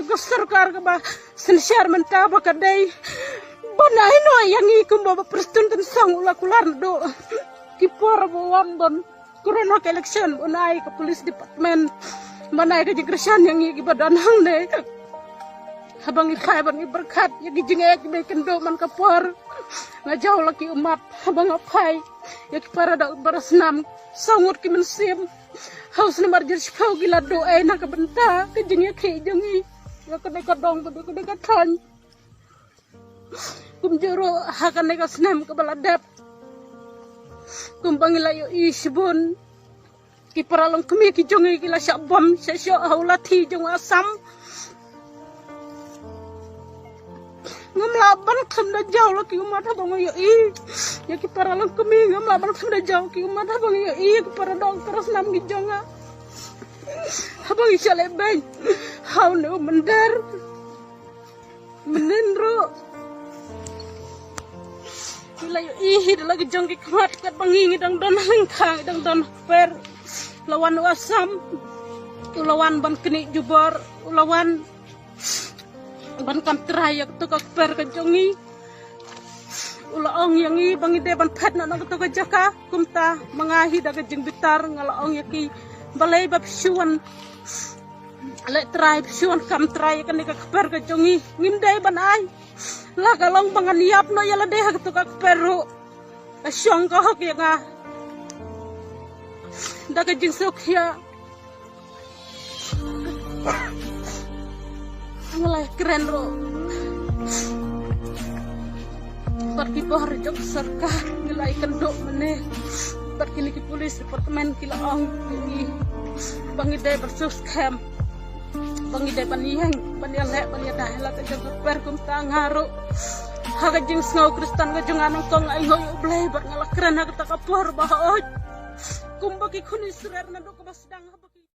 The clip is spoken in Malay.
ka sarkar ka ba sensyar menta ba kadai banai no yang ikum ba prestun tan sang ula kular do kipor buwan don corona election unai ke police department manai ke jigresan yang iki badan hang de habang ikai bang berkat ya gijengek be kendo man kapor ngajau laki umat habang apai ya para dak bersenam sangut ki mensim haus ni marjer sikau gila doa na ka benta ke jengek ki jengi ya kene kadong bedu kene katan kumjuro hakan neka senam ke baladap kumbang ilayo isbun ki paralong kemi ki jongi gila syak bom syak haulati jong asam ngamlaban kam da jauh laki umat abang yo ya ki paralong kemi ngamlaban kam da jauh ki umat abang yo ki para dokter senam ki jonga abang isale bang hau ne mendar menendro ilayo ihi lagi jongki kemat kat bangingi dang don lengkang dang don per lawan wasam ulawan ban keni jubor ulawan ban kam terayak to ka per ka jongi ulaong yang i bangi de ban phat na to ka jaka kumta mangahi daga jing bitar ngalaong yaki balai bab suan ale trai suan kam trai kan ka per ka jongi ngimdai ban ai la kalong pangan yap no yala deh tu kak peru asyong ka hok ya nga daga jing sok ya mulai keren ro pergi pohar jok serka nilai kendok meneh pergi ki polis departemen kilaong ini bangi dai bersus camp bangi dai baniyang baniyalek baniyadai la ka jong per kum tangaro haga jing snau kristan ga jong anong kong ay ngoy ublay bar ngalakran haga takapor bahoj kumbaki kunis surar na do ko basdang habaki